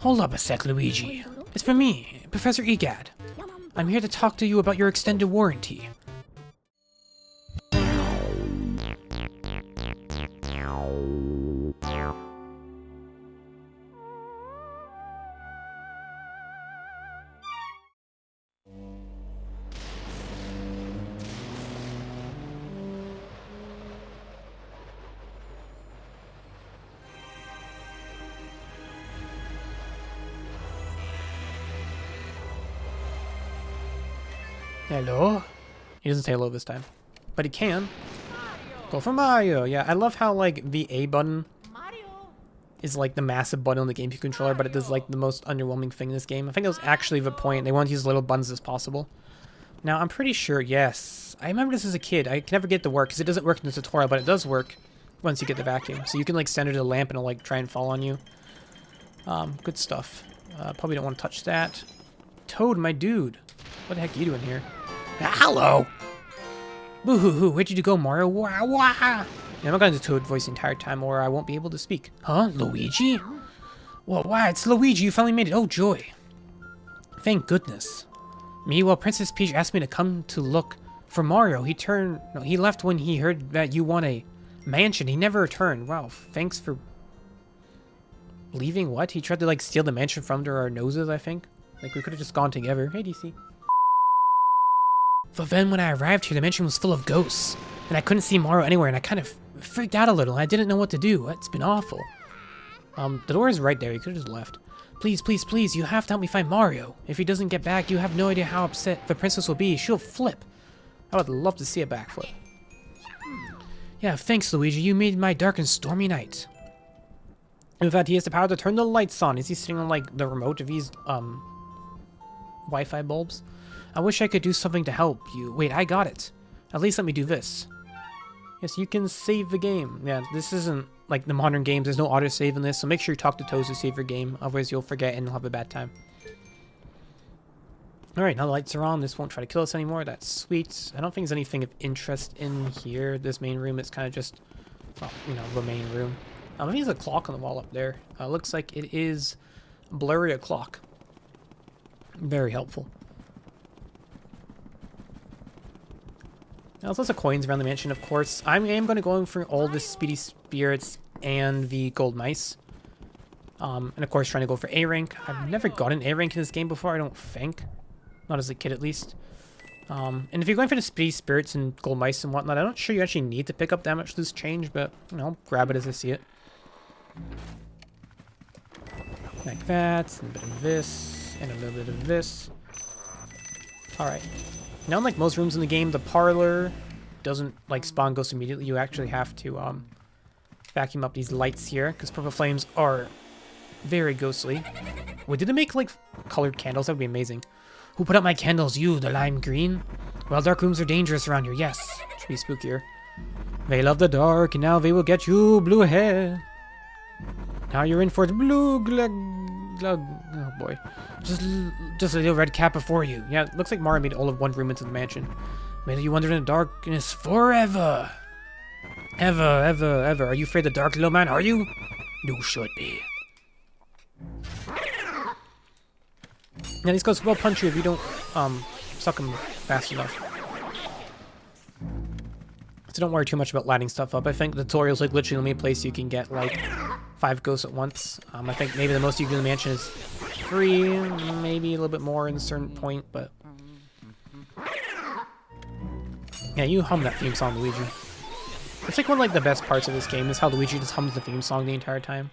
Hold up a sec, Luigi. It's for me, Professor Gadd. I'm here to talk to you about your extended warranty. Hello? He doesn't say hello this time. But he can. Go for Mario! Yeah, I love how, like, the A button is, like, the massive button on the GameCube controller, but it does, like, the most underwhelming thing in this game. I think that was actually the point. They wanted to use little buttons as possible. Now, I'm pretty sure, yes. I remember this as a kid. I can never get it to work, because it doesn't work in the tutorial, but it does work once you get the vacuum. So you can, like, send it to the lamp and it'll, like, try and fall on you. Good stuff. Probably don't want to touch that. Toad, my dude. What the heck are you doing here? Hello! Boo-hoo-hoo, where did you go, Mario? Wah wah! Yeah, I'm not going to Toad voice the entire time or I won't be able to speak. Huh? Luigi? Well, why? It's Luigi, you finally made it. Oh, joy. Thank goodness. Well, Princess Peach asked me to come to look for Mario. He left when he heard that you won a mansion. He never returned. Wow, thanks for leaving. What? He tried to, like, steal the mansion from under our noses, I think. Like, we could have just gone together. Hey, DC. But then when I arrived here, the mansion was full of ghosts, and I couldn't see Mario anywhere, and I kind of freaked out a little, and I didn't know what to do. It's been awful. The door is right there. You could have just left. Please, please, please, you have to help me find Mario. If he doesn't get back, you have no idea how upset the princess will be. She'll flip. I would love to see a backflip. Yeah, thanks, Luigi. You made my dark and stormy night. In fact, he has the power to turn the lights on. Is he sitting on, like, the remote of these, Wi-Fi bulbs? I wish I could do something to help you. Wait, I got it. At least let me do this. Yes, you can save the game. Yeah, this isn't like the modern games. There's no autosave in this, so make sure you talk to Toes to save your game. Otherwise, you'll forget and you'll have a bad time. Alright, now the lights are on. This won't try to kill us anymore. That's sweet. I don't think there's anything of interest in here. This main room, it's kind of just, well, you know, the main room. I think there's a clock on the wall up there. Looks like it is blurry o'clock. Very helpful. Now, there's lots of coins around the mansion, of course. I am going to go in for all the Speedy Spirits and the Gold Mice. And of course, trying to go for A rank. I've never gotten A rank in this game before, I don't think. Not as a kid, at least. And if you're going for the Speedy Spirits and Gold Mice and whatnot, I'm not sure you actually need to pick up that much loose change, but, you know, grab it as I see it. Like that, and a bit of this, and a little bit of this. Alright. Now, unlike most rooms in the game, the parlor doesn't, like, spawn ghosts immediately. You actually have to, vacuum up these lights here, because purple flames are very ghostly. Wait, did it make, like, colored candles? That would be amazing. Who put up my candles? You, the lime green? Well, dark rooms are dangerous around here, yes. Should be spookier. They love the dark, and now they will get you, blue hair. Now you're in for the blue glug. Oh boy. Just a little red cap before you. Yeah, it looks like Mario made all of one room into the mansion. May you wander in the darkness forever. Ever, ever, ever. Are you afraid of the dark, little man? Are you? You should be. Now these ghosts will punch you if you don't suck them fast enough. So don't worry too much about lighting stuff up. I think the tutorial's like literally the only place you can get like 5 ghosts at once. I think maybe the most you can do in the mansion is 3, maybe a little bit more in a certain point, but yeah, you hum that theme song, Luigi. It's like one of like the best parts of this game is how Luigi just hums the theme song the entire time.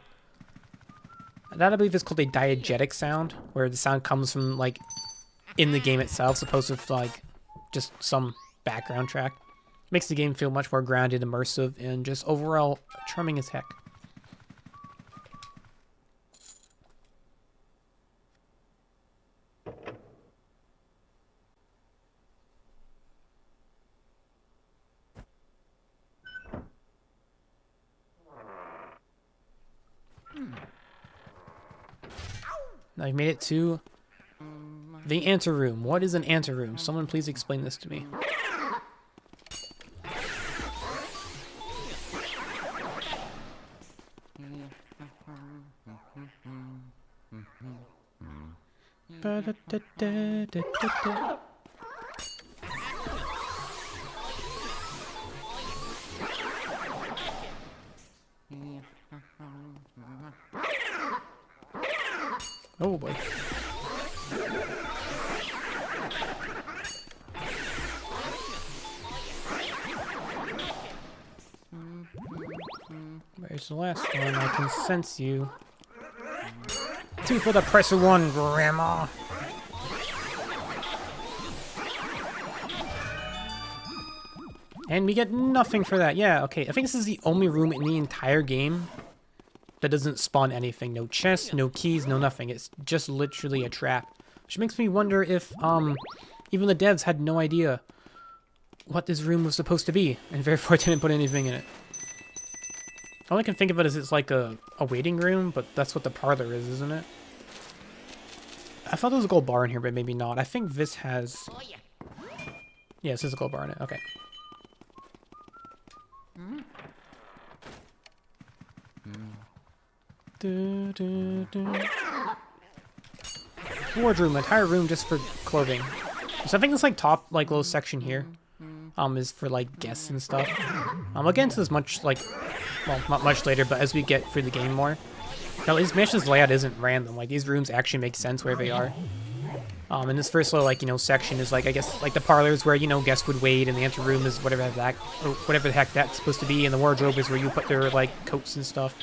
That I believe is called a diegetic sound, where the sound comes from like in the game itself, opposed to like just some background track. Makes the game feel much more grounded, immersive, and just overall charming as heck. Now I've made it to the Anteroom. What is an Anteroom? Someone please explain this to me. Ba-da-da-da-da-da-da. Oh boy. Where's the last one? I can sense you. 2 for the price of 1, Grandma. And we get nothing for that. Yeah, okay. I think this is the only room in the entire game that doesn't spawn anything. No chests, no keys, no nothing. It's just literally a trap. Which makes me wonder if even the devs had no idea what this room was supposed to be, and therefore didn't put anything in it. All I can think of it is it's like a waiting room, but that's what the parlor is, isn't it? I thought there was a gold bar in here, but maybe not. I think this has... Yeah, this is a gold bar in it. Okay. Wardroom, entire room just for clothing. So I think this like top like little section here is for like guests and stuff. I'll get into this much like, well, not much later, but as we get through the game more. Now this mission's layout isn't random. Like these rooms actually make sense where they are. And this first little like, you know, section is like, I guess like the parlors where, you know, guests would wait, and the anteroom is whatever that, or whatever the heck that's supposed to be, and the wardrobe is where you put their like coats and stuff.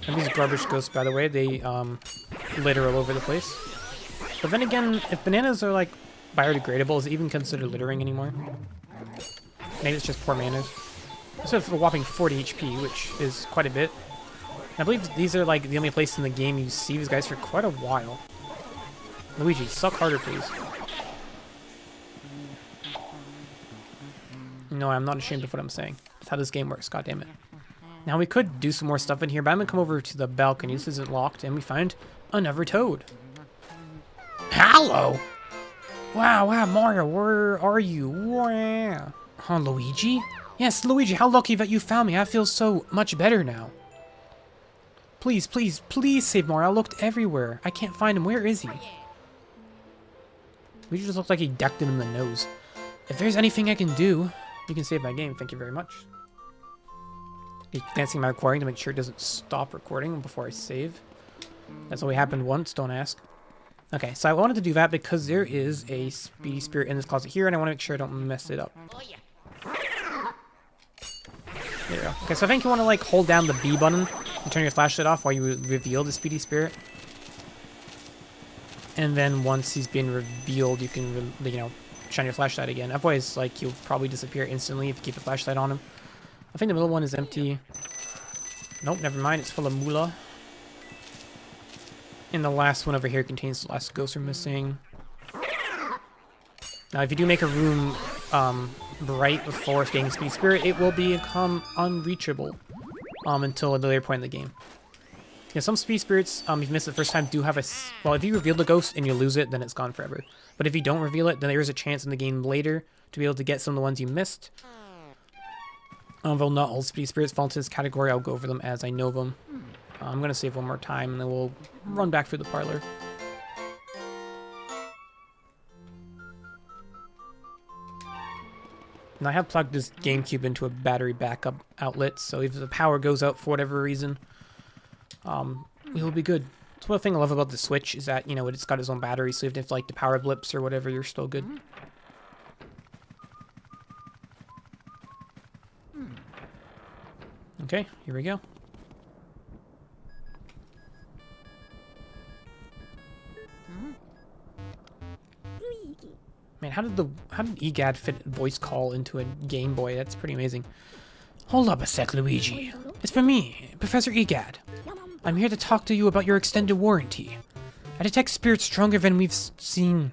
And these garbage ghosts, by the way, they litter all over the place. But then again, if bananas are like biodegradable, is it even considered littering anymore? Maybe it's just poor manners. This is a whopping 40 HP, which is quite a bit. I believe these are like the only place in the game you see these guys for quite a while. Luigi, suck harder, please. No, I'm not ashamed of what I'm saying. That's how this game works, goddammit. Now we could do some more stuff in here, but I'm gonna come over to the balcony. This isn't locked, and we find another toad. Hello! Wow, Mario, where are you? Wow. Huh, Luigi? Yes, Luigi, how lucky that you found me. I feel so much better now. Please, please, please save Mario. I looked everywhere. I can't find him. Where is he? Luigi just looked like he decked him in the nose. If there's anything I can do, you can save my game. Thank you very much. Glancing my recording to make sure it doesn't stop recording before I save. That's only happened once, don't ask. Okay, so I wanted to do that because there is a speedy spirit in this closet here, and I want to make sure I don't mess it up. There we go. Okay, so I think you want to like hold down the B button and turn your flashlight off while you reveal the speedy spirit. And then once he's been revealed, you can, you know, shine your flashlight again. Otherwise, like, he'll probably disappear instantly if you keep a flashlight on him. I think the middle one is empty. Nope, never mind. It's full of moolah. And the last one over here contains the last ghost we're missing. Now, if you do make a room bright before getting Speed Spirit, it will become unreachable until a later point in the game. Yeah, some Speed Spirits, if you miss it the first time, do have a... Well, if you reveal the ghost and you lose it, then it's gone forever. But if you don't reveal it, then there is a chance in the game later to be able to get some of the ones you missed. Although not all Speed Spirits fall into this category, I'll go over them as I know them. I'm going to save one more time, and then we'll run back through the parlor. Now I have plugged this GameCube into a battery backup outlet, so if the power goes out for whatever reason, we will be good. So one thing I love about the Switch is that, you know, it's got its own battery, so if like the power blips or whatever, you're still good. Okay, here we go. Man, how did Gadd fit voice call into a Game Boy? That's pretty amazing. Hold up a sec, Luigi. It's for me, Professor Gadd. I'm here to talk to you about your extended warranty. I detect spirits stronger than we've seen.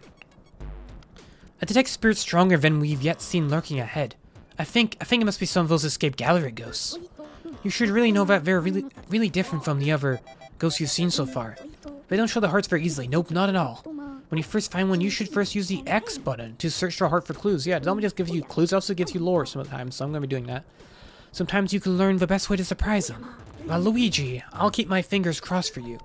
I detect spirits stronger than we've yet seen lurking ahead. I think it must be some of those escaped gallery ghosts. You should really know that they're really different from the other ghosts you've seen so far. They don't show the hearts very easily. Nope, not at all. When you first find one, you should first use the X button to search your heart for clues. Yeah, it doesn't just give you clues, it also gives you lore sometimes, so I'm going to be doing that. Sometimes you can learn the best way to surprise them. Luigi, I'll keep my fingers crossed for you.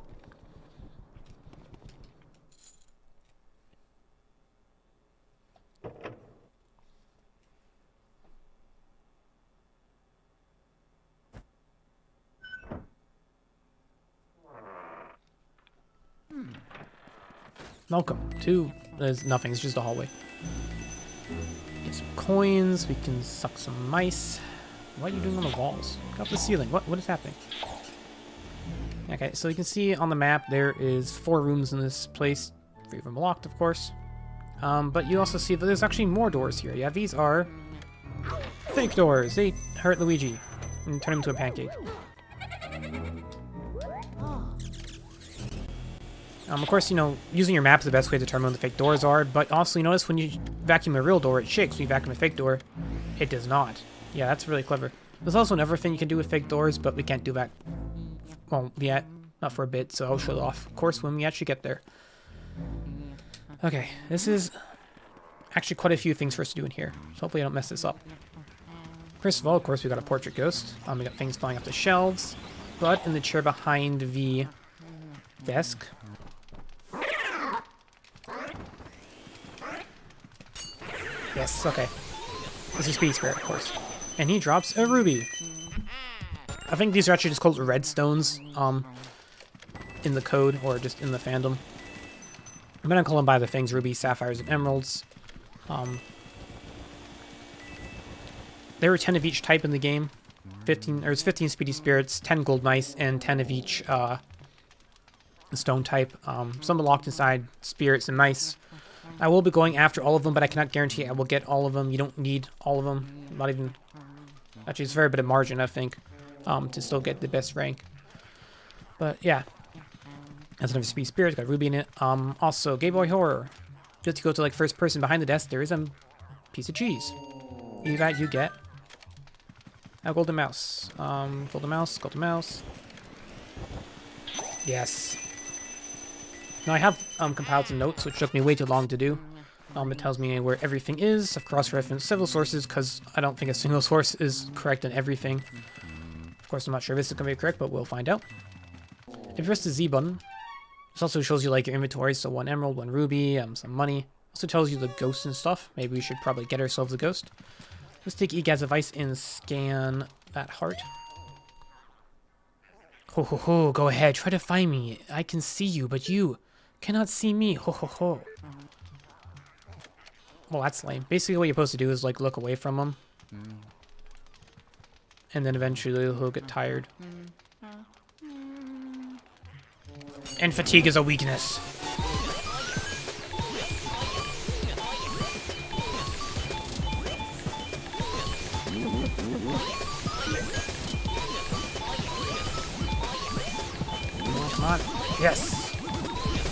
Welcome to... There's nothing, it's just a hallway. Get some coins, we can suck some mice. What are you doing on the walls? Get up the ceiling, what is happening? Okay, so you can see on the map there is 4 rooms in this place. 3 of them locked, of course. But you also see that there's actually more doors here. Yeah, these are fake doors. They hurt Luigi and turn him into a pancake. Of course, you know, using your map is the best way to determine when the fake doors are, but also you notice when you vacuum a real door, it shakes. When you vacuum a fake door, it does not. Yeah, that's really clever. There's also another thing you can do with fake doors, but we can't do that. Well, yet. Not for a bit, so I'll show it off, of course, when we actually get there. Okay, this is actually quite a few things for us to do in here, so hopefully I don't mess this up. First of all, of course, we got a portrait ghost. We got things flying off the shelves, but in the chair behind the desk... Yes, okay. This is Speed Spirit, of course. And he drops a ruby. I think these are actually just called redstones, in the code, or just in the fandom. I'm gonna call them by the things, rubies, sapphires, and emeralds. There were 10 of each type in the game. 15 speedy spirits, 10 gold mice, and 10 of each, stone type. Some are locked inside spirits and mice. I will be going after all of them, but I cannot guarantee I will get all of them. You don't need all of them. Not even... Actually, it's a very bit of margin, I think, to still get the best rank. But, yeah. That's another speed spirit. Got ruby in it. Also, Game Boy Horror. Just to go to, like, first person behind the desk, there is a piece of cheese. You get a golden mouse. Golden mouse. Yes. Now I have compiled some notes, which took me way too long to do. It tells me where everything is. I've cross-referenced several sources because I don't think a single source is correct on everything. Of course, I'm not sure if this is going to be correct, but we'll find out. If you press the Z button, this also shows you like your inventory. So 1 emerald, 1 ruby, some money. Also tells you the ghosts and stuff. Maybe we should probably get ourselves a ghost. Let's take Gadd's advice and scan that heart. Ho ho ho, go ahead, try to find me. I can see you, but you cannot see me. Ho ho ho. Well, that's lame. Basically, what you're supposed to do is like look away from him. And then eventually he'll get tired. And fatigue is a weakness. Come on. Yes.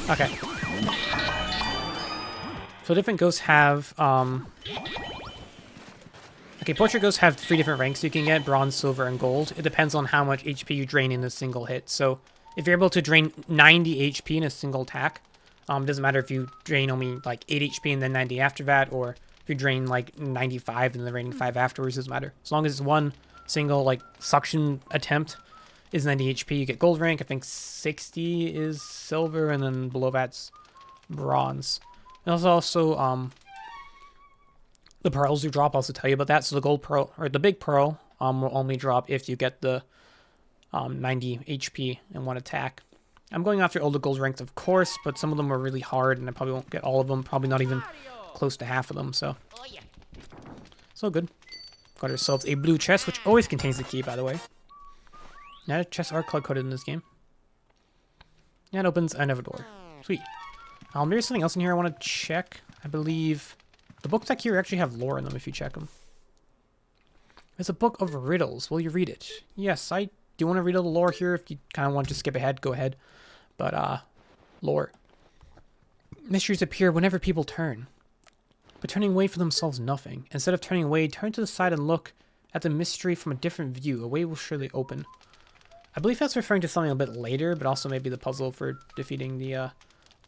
Okay. So different ghosts have, okay, portrait ghosts have 3 different ranks you can get, bronze, silver, and gold. It depends on how much HP you drain in a single hit. So if you're able to drain 90 HP in a single attack, it doesn't matter if you drain only like 8 HP and then 90 after that, or if you drain like 95 and then draining 5 afterwards, doesn't matter. As long as it's one single like suction attempt is 90 HP, you get gold rank. I think 60 is silver, and then below that's bronze. And also, the pearls you drop, I'll also tell you about that. So the gold pearl, or the big pearl, will only drop if you get the 90 HP in one attack. I'm going after all the gold ranks, of course, but some of them are really hard, and I probably won't get all of them. Probably not even close to half of them, so. So good. Got ourselves a blue chest, which always contains the key, by the way. Now chests are color-coded in this game. And it opens another door. Sweet. There's something else in here I want to check. I believe the books back here actually have lore in them if you check them. There's a book of riddles. Will you read it? Yes, I do want to read all the lore here. If you kind of want to skip ahead, go ahead. But, lore. Mysteries appear whenever people turn. But turning away for themselves nothing. Instead of turning away, turn to the side and look at the mystery from a different view. A way will surely open. I believe that's referring to something a bit later, but also maybe the puzzle for defeating the,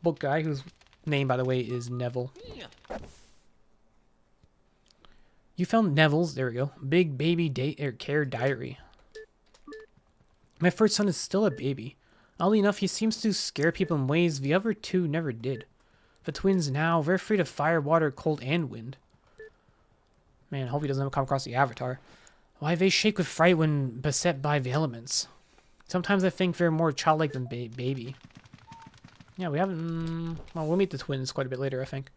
book guy, whose name, by the way, is Neville. You found Neville's, there we go, big baby care diary. My first son is still a baby. Oddly enough, he seems to scare people in ways the other 2 never did. The twins now, they're afraid of fire, water, cold, and wind. Man, I hope he doesn't come across the Avatar. Why, they shake with fright when beset by the elements. Sometimes I think they're more childlike than baby. Yeah, we haven't... well, we'll meet the twins quite a bit later, I think.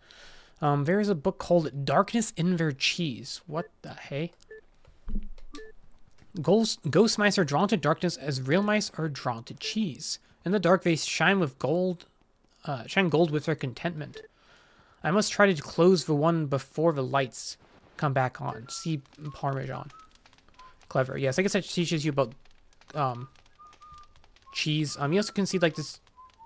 There is a book called Darkness in Their Cheese. What the hey? Ghost mice are drawn to darkness as real mice are drawn to cheese. In the dark, they shine gold with their contentment. I must try to close the one before the lights come back on. See Parmesan. Clever. Yes, I guess that teaches you about cheese. You also can see like this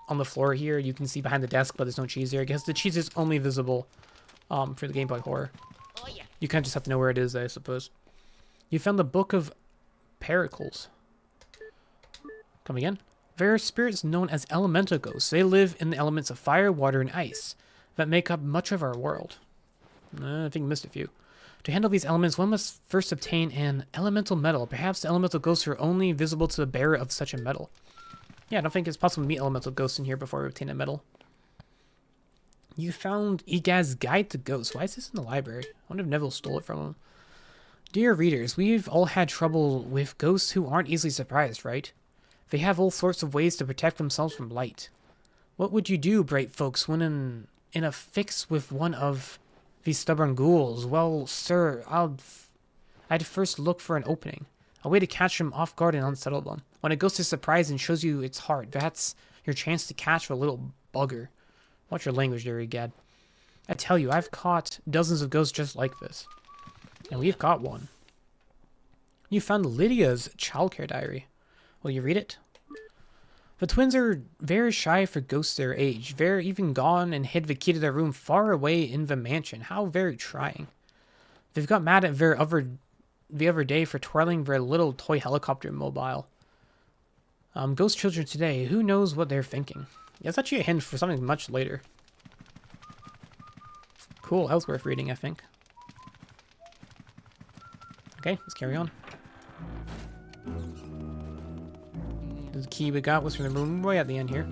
on the floor here. You can see behind the desk, but there's no cheese there. I guess the cheese is only visible for the Game Boy Horror. Oh, yeah. You kind of just have to know where it is, I suppose. You found the Book of Pericles. Come again? There are spirits known as elemental ghosts. They live in the elements of fire, water, and ice that make up much of our world. I think I missed a few. To handle these elements, one must first obtain an elemental metal. Perhaps the elemental ghosts are only visible to the bearer of such a metal. Yeah, I don't think it's possible to meet elemental ghosts in here before we obtain a metal. You found Egad's Guide to Ghosts. Why is this in the library? I wonder if Neville stole it from him. Dear readers, we've all had trouble with ghosts who aren't easily surprised, right? They have all sorts of ways to protect themselves from light. What would you do, bright folks, when in a fix with one of these stubborn ghouls? Well, sir, I'd first look for an opening. A way to catch them off guard and unsettle them. When a ghost is surprised and shows you its heart, that's your chance to catch a little bugger. Watch your language there, Gadd. I tell you, I've caught dozens of ghosts just like this. And we've caught one. You found Lydia's childcare diary. Will you read it? The twins are very shy for ghosts their age. They're even gone and hid the key to their room far away in the mansion. How very trying. They've got mad at the other day for twirling their little toy helicopter mobile. Ghost children today, who knows what they're thinking? Yeah, it's actually a hint for something much later. Cool, that was worth reading, I think. Okay, let's carry on. The key we got was from the room way at the end here.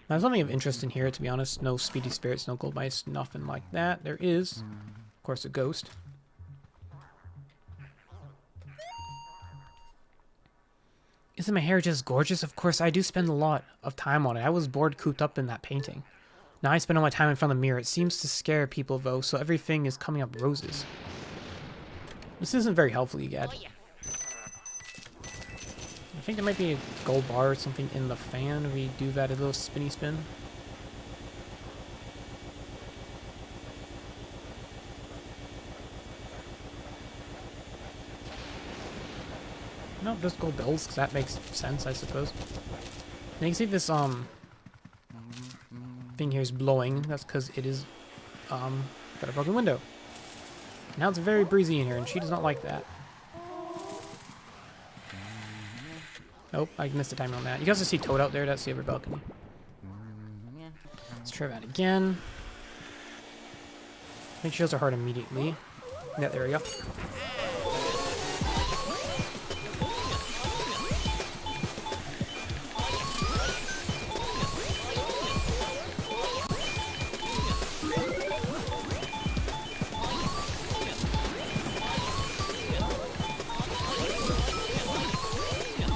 There's nothing of interest in here, to be honest. No speedy spirits, no gold mice, nothing like that. There is, of course, a ghost. Isn't my hair just gorgeous? Of course, I do spend a lot of time on it. I was bored cooped up in that painting. Now I spend all my time in front of the mirror. It seems to scare people, though, so everything is coming up roses. This isn't very helpful, Gadd. Oh, yeah. I think there might be a gold bar or something in the fan if we do that a little spinny spin. No, just gold bells, because that makes sense, I suppose. And you can see this, thing here is blowing. That's because it is, got a broken window. Now it's very breezy in here, and she does not like that. Nope, I missed the timing on that. You can also see Toad out there. That's the other balcony. Let's try that again. Make sure those are hard immediately. Yeah, there we go.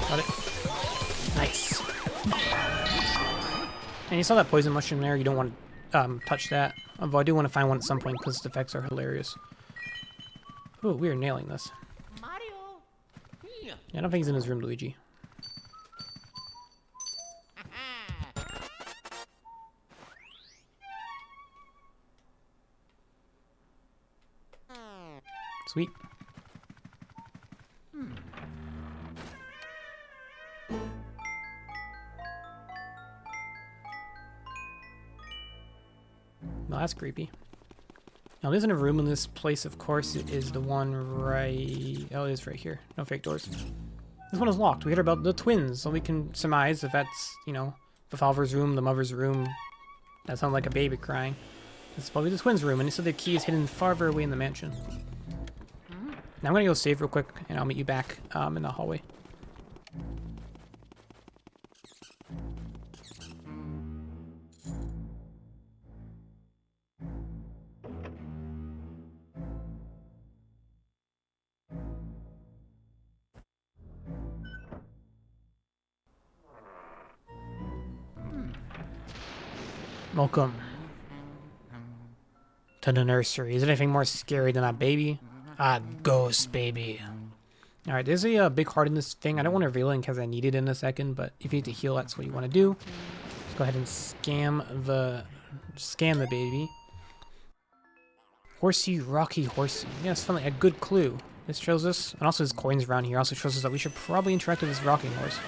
Got it. Nice. And you saw that poison mushroom there. You don't want to touch that. Although I do want to find one at some point because the effects are hilarious. Ooh, we are nailing this. Mario. Yeah, I don't think he's in his room, Luigi. Sweet. No, that's creepy. Now, there isn't a room in this place, of course. It is the one right... Oh, it is right here. No fake doors. This one is locked. We heard about the twins, so we can surmise if that's, you know, the father's room, the mother's room. That sounds like a baby crying. It's probably the twins' room, and so the key is hidden farther away in the mansion. Now I'm gonna go save real quick, and I'll meet you back in the hallway. Welcome to the nursery. Is there anything more scary than a baby? A ghost baby. Alright, there's a big heart in this thing. I don't want to reveal it in case I need it in a second, but if you need to heal, that's what you want to do. Let's go ahead and scan the baby. Horsey, rocky horsey. Yeah, it's finally a good clue. This shows us, and also his coins around here also shows us that we should probably interact with this rocking horse.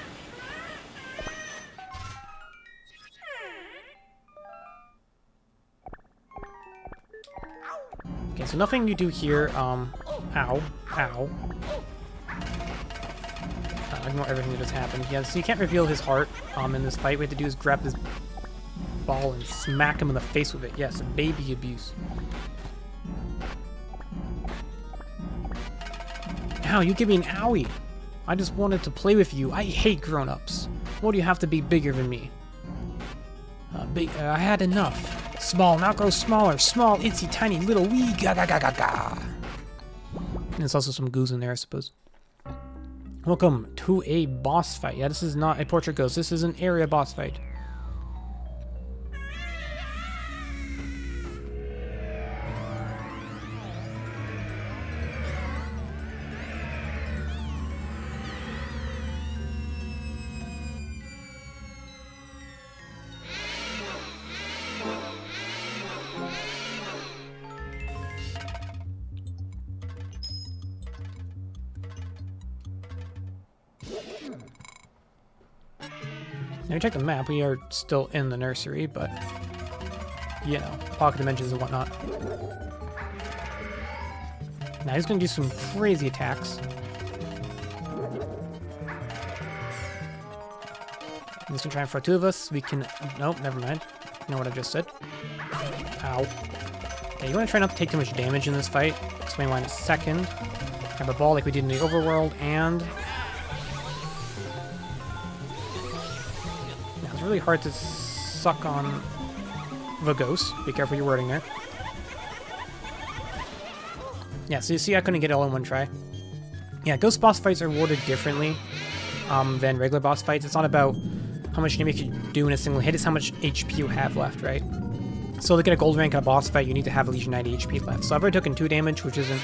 Okay, so nothing you do here. Ow. Ignore everything that just happened. Yeah, so you can't reveal his heart in this fight. What we have to do is grab this ball and smack him in the face with it. Yes, baby abuse. Ow, you give me an owie. I just wanted to play with you. I hate grown-ups. Why do you have to be bigger than me? I had enough. Small, now grow smaller. Small, itsy, tiny, little, wee, ga. And there's also some goos in there, I suppose. Welcome to a boss fight. Yeah, this is not a portrait ghost. This is an area boss fight. Now you check the map, we are still in the nursery, but, you know, pocket dimensions and whatnot. Now he's going to do some crazy attacks. He's going to try and throw two of us. We can... Nope, never mind. You know what I just said. Ow. Okay, you want to try not to take too much damage in this fight. Explain why in a second. Have a ball like we did in the overworld, and... It's really hard to suck on the ghost. Be careful your wording there. Yeah, so you see I couldn't get it all in one try. Yeah, ghost boss fights are worded differently than regular boss fights. It's not about how much damage you do in a single hit, it's how much HP you have left, right? So to get a gold rank in a boss fight, you need to have at least 90 HP left. So I've already taken 2 damage, which isn't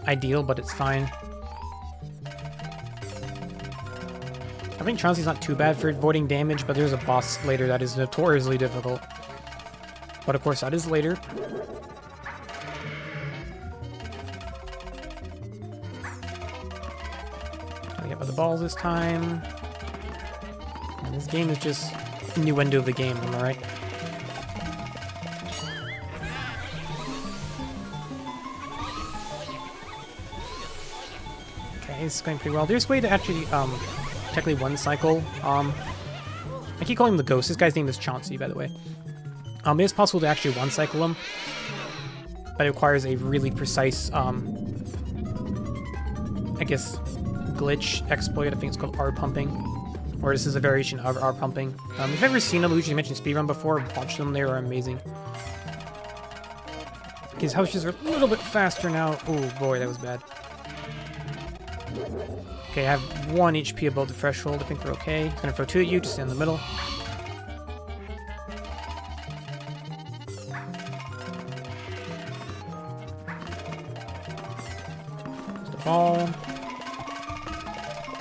ideal, but it's fine. I think Chauncey's not too bad for avoiding damage, but there's a boss later that is notoriously difficult. But of course, that is later. I get by the balls this time. And this game is just innuendo of the game, am I right? Okay, it's going pretty well. There's a way to actually, technically one cycle. I keep calling him the ghost. This guy's name is Chauncey, by the way. It is possible to actually one cycle him, but it requires a really precise, I guess, glitch exploit. I think it's called R pumping, or this is a variation of R pumping. If you've ever seen a Luigi mentioned speedrun before, watch them. They are amazing. His houses are a little bit faster now. Oh boy, that was bad. Okay, I have 1 HP above the threshold. I think we're okay. Gonna throw 2 at you, just stay in the middle. There's the ball.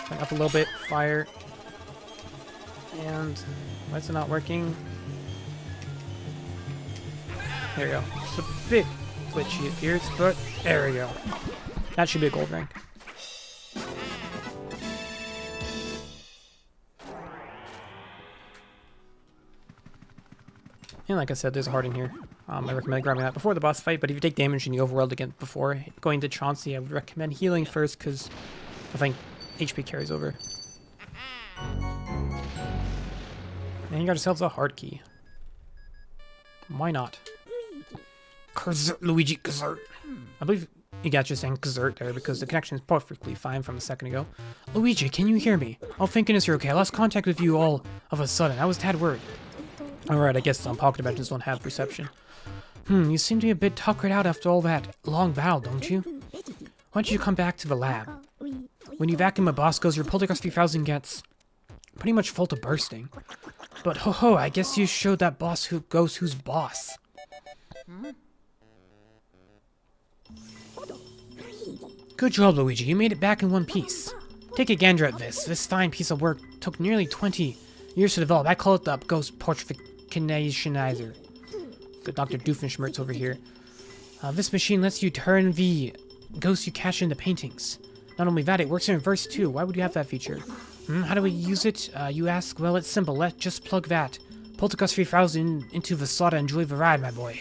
Bring up a little bit. Fire. And why is it not working? There we go. It's a bit glitchy, it appears, but there we go. That should be a gold rank. And like I said, there's a heart in here. I recommend grabbing that before the boss fight, but if you take damage in the overworld again before going to Chauncey, I would recommend healing first, because I think HP carries over. And you got yourselves a heart key. Why not? Luigi, Kazert. I believe you got you saying Kazert there, because the connection is perfectly fine from a second ago. Luigi, can you hear me? Oh, thank goodness you're okay. I lost contact with you all of a sudden. I was tad worried. Alright, I guess some pocket dimensions don't have perception. You seem to be a bit tuckered out after all that long battle, don't you? Why don't you come back to the lab? When you vacuum a boss goes, your Poltergeist 3000 gets Pretty much full to bursting. But ho ho, I guess you showed that boss who goes who's boss. Good job, Luigi. You made it back in one piece. Take a gander at this. This fine piece of work took nearly 20 years to develop. I call it the Ghost Portrificationizer. Good Dr. Doofenshmirtz over here. This machine lets you turn the ghosts you catch into paintings. Not only that, it works in reverse too. Why would you have that feature? How do we use it? You ask? Well, it's simple. Let's just plug that Poltergust 3000 into the slot and enjoy the ride, my boy.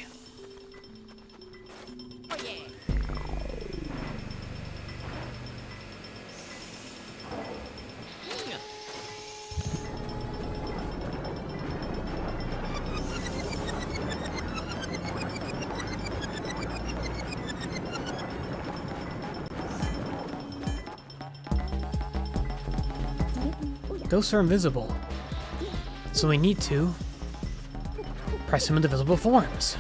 Ghosts are invisible, so we need to press them into visible forms.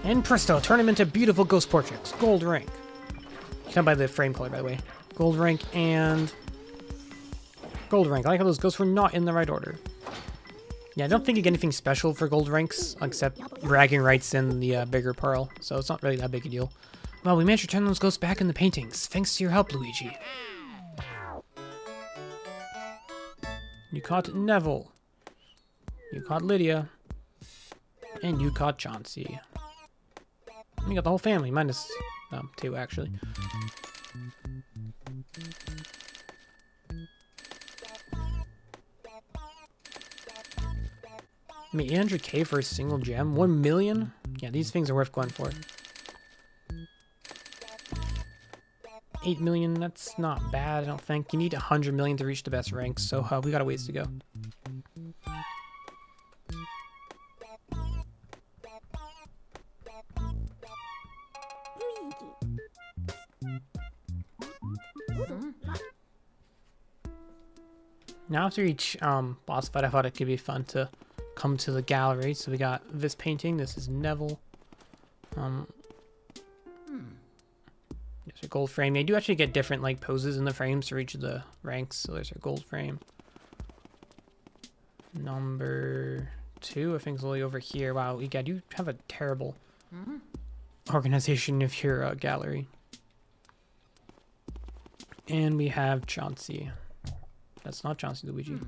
And presto, turn them into beautiful ghost portraits. Gold rank. You can buy the frame color, by the way. Gold rank and gold rank. I like how those ghosts were not in the right order. Yeah, I don't think you get anything special for gold ranks, except bragging rights in the bigger pearl, so it's not really that big a deal. Well, we managed to turn those ghosts back in the paintings. Thanks to your help, Luigi. You caught Neville. You caught Lydia. And you caught Chauncey. You got the whole family, minus 2 actually. I mean, 800k for a single gem? 1 million? Yeah, these things are worth going for. 8 million, that's not bad, I don't think. You need 100 million to reach the best ranks, so we got a ways to go. Now after each boss fight, I thought it could be fun to come to the gallery. So we got this painting. This is Neville. There's a gold frame. They do actually get different like poses in the frames for each of the ranks. So there's our gold frame. Number 2, I think, is only over here. Wow, Gadd, you have a terrible organization of your gallery. And we have Chauncey. That's not Chauncey, Luigi.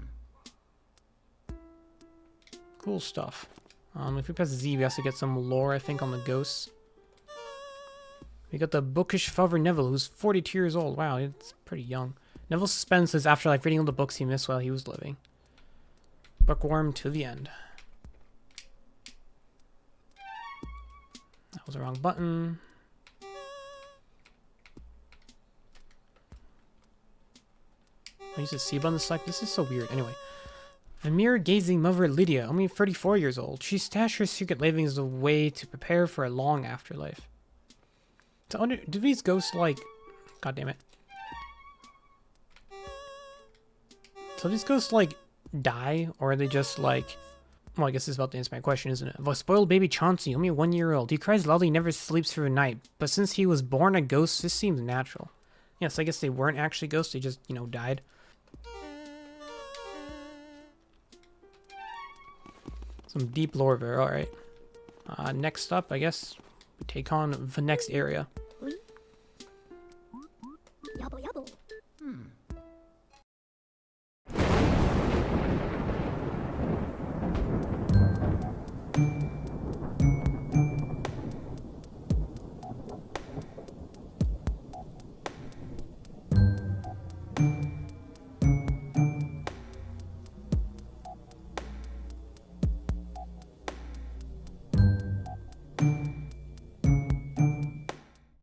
Cool stuff. If we press Z, we also get some lore, I think, on the ghosts. We got the bookish Father Neville, who's 42 years old. Wow, it's pretty young. Neville spends his afterlife reading all the books he missed while he was living. Bookworm to the end. That was the wrong button. I use the C button to select. This is so weird. Anyway. The mirror-gazing mother Lydia, only 34 years old. She stashed her secret livings away to prepare for a long afterlife. So, do these ghosts like... God damn it. So these ghosts like die, or are they just like... Well, I guess this is about to answer my question, isn't it? The spoiled baby Chauncey, only 1 year old. He cries loudly, never sleeps through the night. But since he was born a ghost, this seems natural. Yes, I guess they weren't actually ghosts, they just, you know, died. Some deep lore there, alright. Next up, I guess, we take on the next area.